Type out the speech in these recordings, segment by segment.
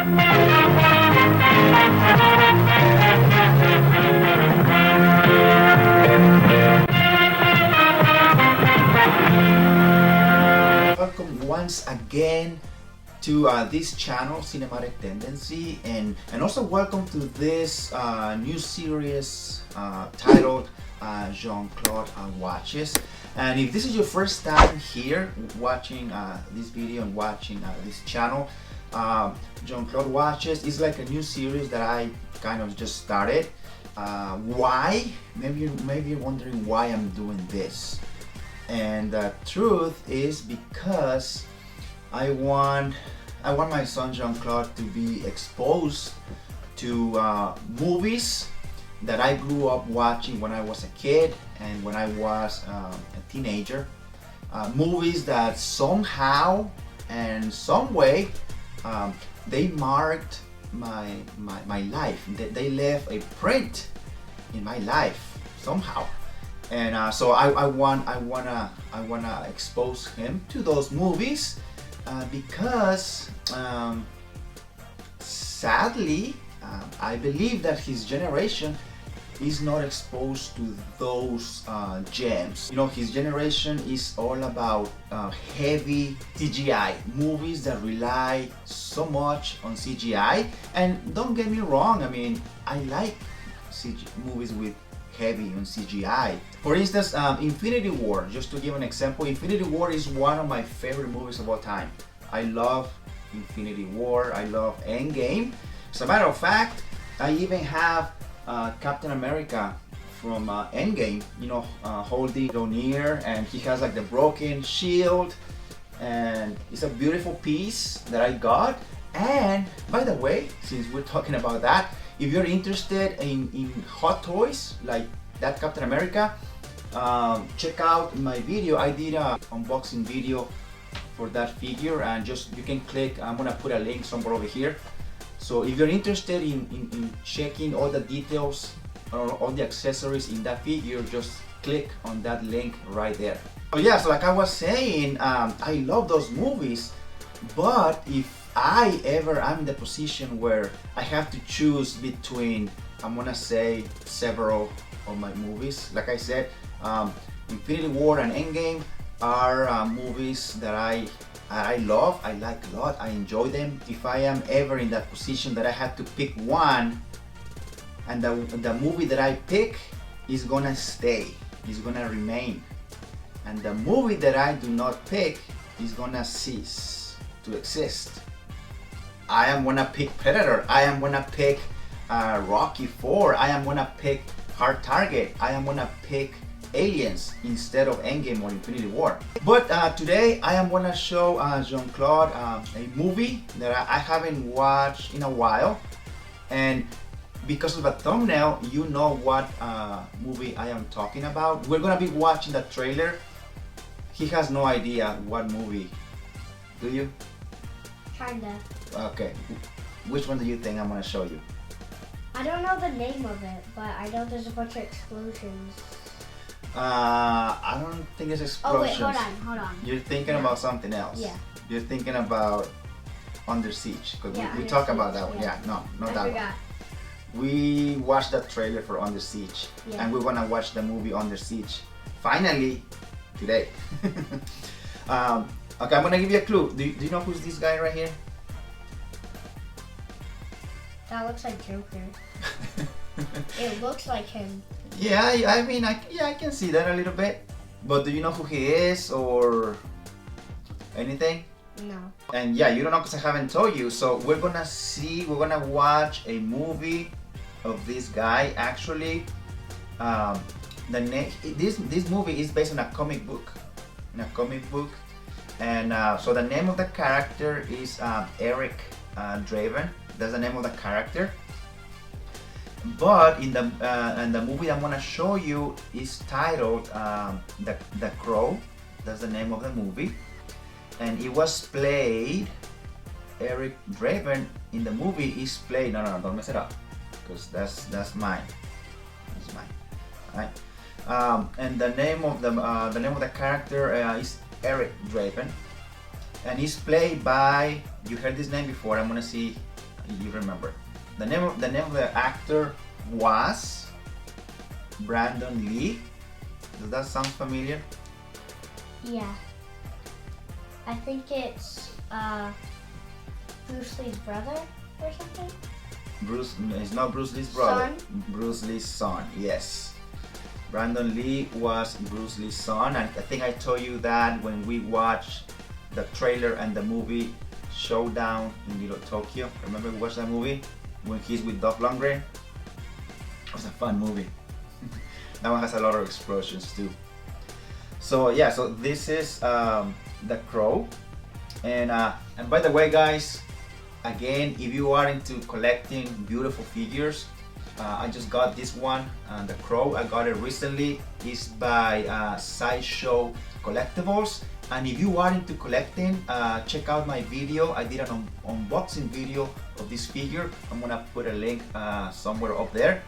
Welcome once again to this channel, Cinematic Tendency, and also welcome to this new series titled Jean-Claude Watches. And if this is your first time here watching this video and watching this channel, Jean-Claude Watches is like a new series that I kind of just started. Why? Maybe you're wondering why I'm doing this. And the truth is because I want my son Jean-Claude to be exposed to movies that I grew up watching when I was a kid and when I was a teenager. Movies that somehow and some way they marked my life. They left a print in my life somehow. And so I wanna expose him to those movies because sadly I believe that his generation is not exposed to those gems. You know, his generation is all about heavy CGI movies that rely so much on CGI. And don't get me wrong, I mean, I like movies with heavy on CGI. For instance, Infinity War, just to give an example, Infinity War is one of my favorite movies of all time. I love Infinity War, I love Endgame. As a matter of fact, I even have Captain America from Endgame, you know, holding Mjolnir, and he has like the broken shield, and it's a beautiful piece that I got. And by the way, since we're talking about that, if you're interested in hot toys like that Captain America, check out my video. I did an unboxing video for that figure, and just you can click, I'm gonna put a link somewhere over here. So if you're interested in checking all the details or all the accessories in that figure, just click on that link right there. So yeah, so like I was saying, I love those movies, but if I'm in the position where I have to choose between, I'm gonna say, several of my movies. Like I said, Infinity War and Endgame are movies that I love, I like a lot, I enjoy them. If I am ever in that position that I have to pick one, and the movie that I pick is gonna stay, is gonna remain, and the movie that I do not pick is gonna cease to exist, I am gonna pick Predator, I am gonna pick Rocky 4, I am gonna pick Hard Target, I am gonna pick Aliens instead of Endgame or Infinity War. But today I am gonna show Jean-Claude a movie that I haven't watched in a while, and because of the thumbnail you know what movie I am talking about. We're gonna be watching the trailer. He has no idea what movie. Do you? Kinda. Okay. Which one do you think I'm gonna show you? I don't know the name of it, but I know there's a bunch of explosions. I don't think it's explosions. Oh wait, hold on. You're thinking about something else. Yeah. You're thinking about Under Siege, because we talked about that one. Yeah, no, not that forgot. one. We watched the trailer for Under Siege, Yeah. and we're gonna watch the movie Under Siege finally today. Okay, I'm gonna give you a clue. Do you know who's this guy right here? That looks like Joker. It looks like him. Yeah, I mean, I can see that a little bit. But do you know who he is or anything? No. And yeah, you don't know because I haven't told you. So we're gonna watch a movie of this guy. Actually, this movie is based on a comic book. And so the name of the character is Eric Draven. That's the name of the character. But in the movie I'm gonna show you is titled The Crow. That's the name of the movie, and it was played. Eric Draven in the movie is played. No, don't mess it up, because that's mine. That's mine. All right. And the name of the character is Eric Draven, and he's played by. You heard this name before. I'm gonna see you remember. The name of the actor was Brandon Lee. Does that sound familiar? Yeah. I think it's Bruce Lee's brother or something. It's not Bruce Lee's brother. Son? Bruce Lee's son, yes. Brandon Lee was Bruce Lee's son, and I think I told you that when we watched the trailer and the movie Showdown in Little Tokyo. Remember we watched that movie when he's with Dolph Lundgren? It was a fun movie. That one has a lot of explosions too. So yeah, so this is the Crow, and by the way, guys, again, if you are into collecting beautiful figures, I just got this one, the Crow. I got it recently. It's by Sideshow Collectibles. And if you are into collecting, check out my video. I did an unboxing video of this figure. I'm gonna put a link somewhere up there,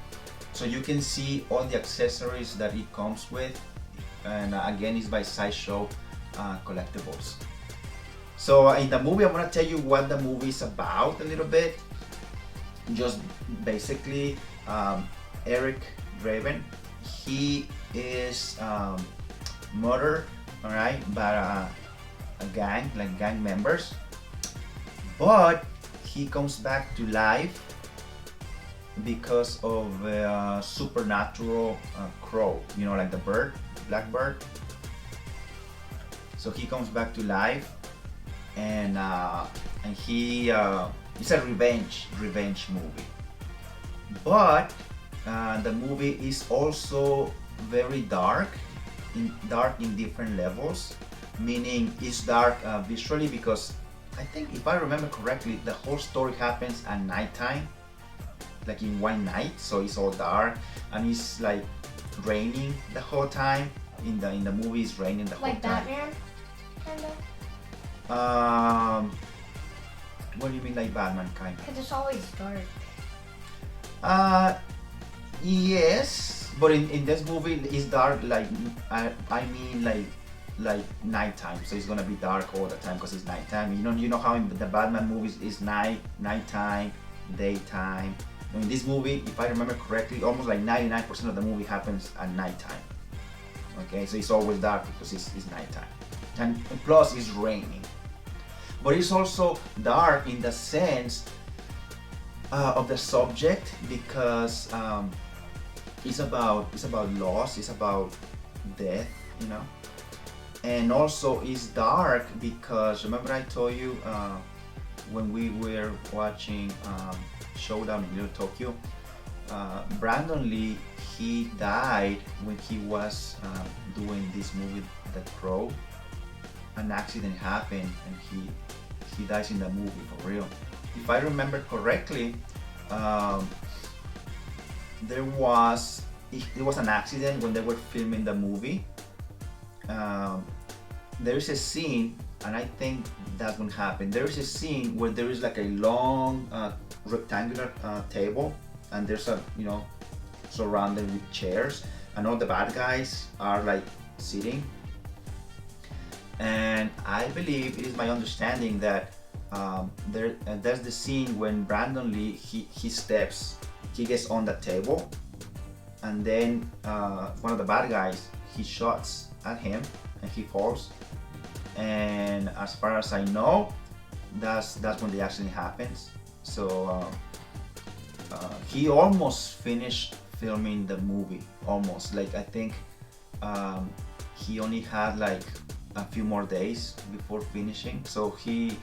so you can see all the accessories that it comes with. And again, it's by Sideshow Collectibles. So in the movie, I'm gonna tell you what the movie is about a little bit. Just basically, Eric Draven, he is murdered, all right, by a gang, like gang members, but he comes back to life because of a supernatural crow, you know, like the bird, blackbird. So he comes back to life, and he it's a revenge movie, but the movie is also very dark in different levels, meaning it's dark visually, because I think, if I remember correctly, the whole story happens at nighttime, like in one night, so it's all dark, and it's like raining the whole time. In the movie, it's raining the whole Like time. Batman, kind of. What do you mean, like Batman, kind of? Because it's always dark. Yes, but in this movie it's dark, like I mean like nighttime, so it's gonna be dark all the time because it's nighttime. You know how in the Batman movies is nighttime, daytime. In this movie, if I remember correctly, almost like 99% of the movie happens at nighttime. Okay, so it's always dark because it's nighttime, and plus it's raining. But it's also dark in the sense of the subject, because it's about loss, it's about death, you know. And also it's dark because, remember I told you when we were watching Showdown in Little Tokyo, Brandon Lee, he died when he was doing this movie, The Crow. An accident happened and he dies in the movie, for real. If I remember correctly, there was an accident when they were filming the movie. There is a scene, and I think that won't happen. There is a scene where there is like a long rectangular table, and there's a, you know, surrounded with chairs, and all the bad guys are like sitting. And I believe, it is my understanding, that there's the scene when Brandon Lee, he gets on the table, and then one of the bad guys, he shots at him and he falls. And as far as I know, that's when the accident happens. So he almost finished filming the movie, almost. Like, I think he only had like a few more days before finishing, so he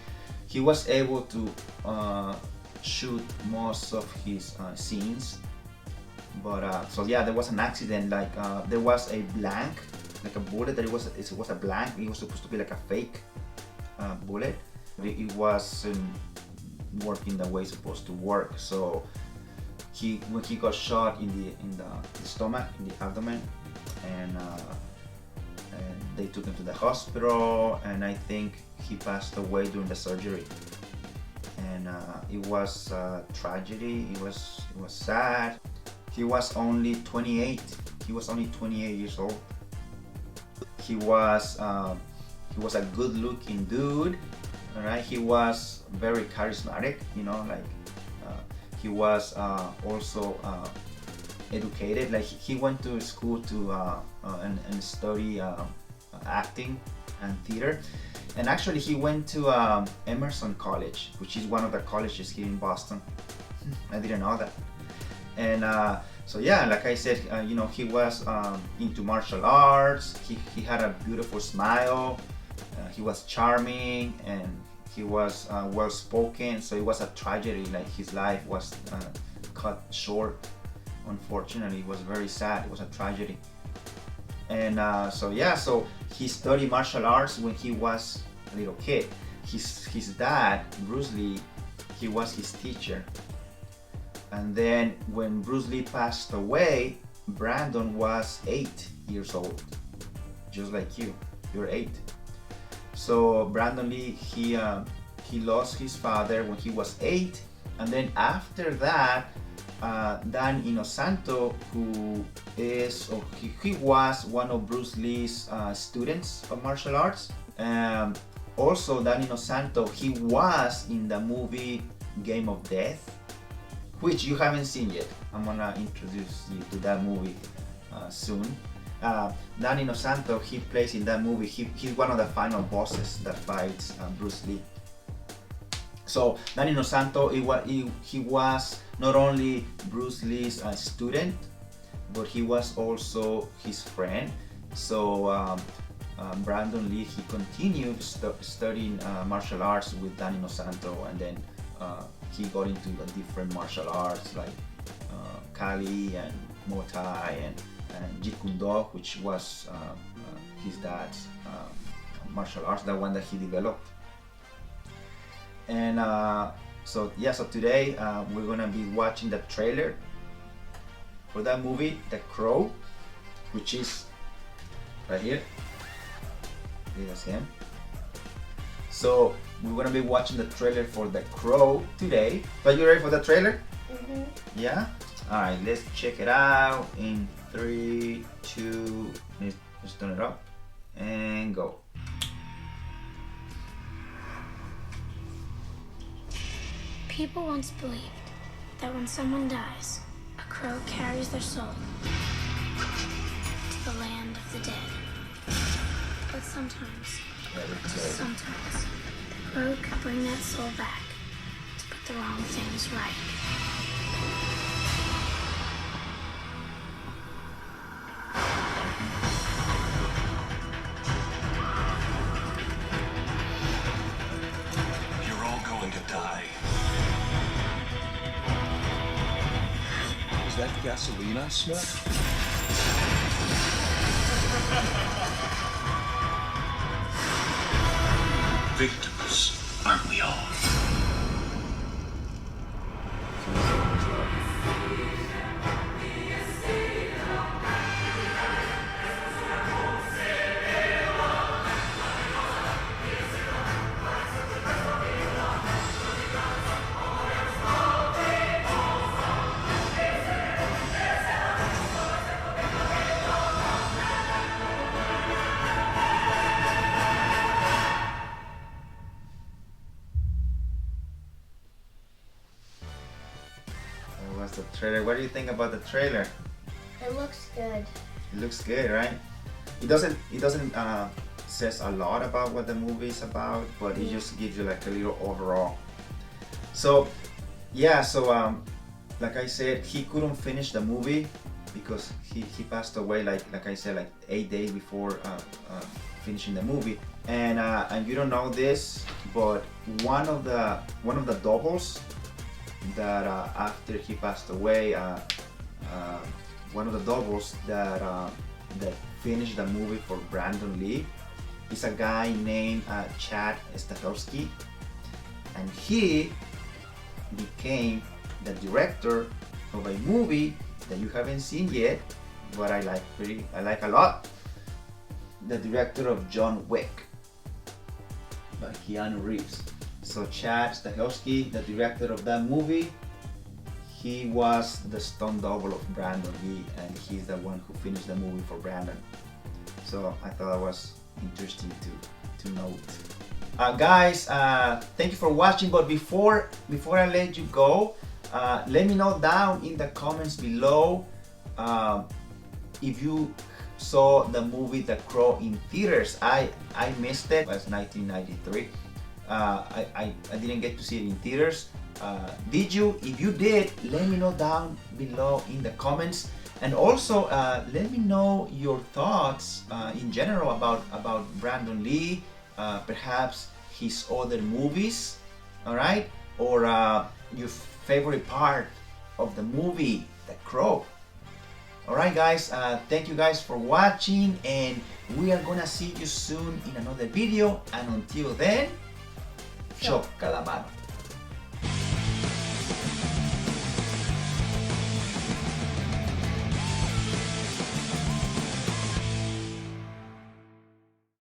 was able to shoot most of his scenes. But so yeah, there was an accident, like there was a blank, like a bullet, that it was a blank. It was supposed to be like a fake bullet. It wasn't working the way it's supposed to work. So when he got shot in the stomach, in the abdomen, and they took him to the hospital, and I think he passed away during the surgery. And it was a tragedy. It was sad. He was only 28. He was only 28 years old. He was a good-looking dude. All right. He was very charismatic. You know, like he was also educated. Like he went to school to and study acting and theater. And actually, he went to Emerson College, which is one of the colleges here in Boston. I didn't know that. And so yeah, like I said, you know, he was into martial arts. He had a beautiful smile. He was charming and he was well spoken. So it was a tragedy. Like his life was cut short. Unfortunately, it was very sad. It was a tragedy. And so yeah, so he studied martial arts when he was a little kid. His dad, Bruce Lee, he was his teacher. And then when Bruce Lee passed away, Brandon was 8 years old, just like you. You're 8. So Brandon Lee, he lost his father when he was 8, and then after that, Dan Inosanto, who is, or he was one of Bruce Lee's students of martial arts. Also, Dan Inosanto, he was in the movie Game of Death, which you haven't seen yet. I'm gonna introduce you to that movie soon. Dan Inosanto, he plays in that movie. He's one of the final bosses that fights Bruce Lee. So Dan Inosanto, he was not only Bruce Lee's student, but he was also his friend. So Brandon Lee, he continued studying martial arts with Dan Inosanto, and then he got into different martial arts like Kali and Muay Thai and Jeet Kune Do, which was his dad's martial arts, the one that he developed. And so yeah, so today we're gonna be watching the trailer for that movie, The Crow, which is right here. There's him. So we're gonna be watching the trailer for The Crow today. Are you ready for the trailer? Mm-hmm. Yeah? Alright, let's check it out in 3, 2, let's turn it up and go. People once believed that when someone dies, a crow carries their soul to the land of the dead. But sometimes, just sometimes, the crow could bring that soul back to put the wrong things right. You're all going to die. Is that gasoline I smell? Victims, aren't we all? That was the trailer. What do you think about the trailer? It looks good. It looks good, right? It doesn't says a lot about what the movie is about, but it just gives you like a little overall. So yeah, so like I said, he couldn't finish the movie because he passed away like I said, like 8 days before finishing the movie. And you don't know this, but one of the doubles that after he passed away, one of the doubles that finished the movie for Brandon Lee is a guy named Chad Stahelski, and he became the director of a movie that you haven't seen yet, but I like a lot. The director of John Wick by Keanu Reeves. So Chad Stahelski, the director of that movie, he was the stunt double of Brandon Lee, and he's the one who finished the movie for Brandon. So I thought that was interesting to note. Guys, thank you for watching. But before I let you go, Let me know down in the comments below if you saw the movie The Crow in theaters. I missed it. It was 1993. I didn't get to see it in theaters. Did you? If you did, let me know down below in the comments. And also let me know your thoughts in general about Brandon Lee, perhaps his other movies, alright? Or your favorite part of the movie, The Crow. Alright guys, thank you guys for watching, and we are gonna see you soon in another video, and until then, choca la mano.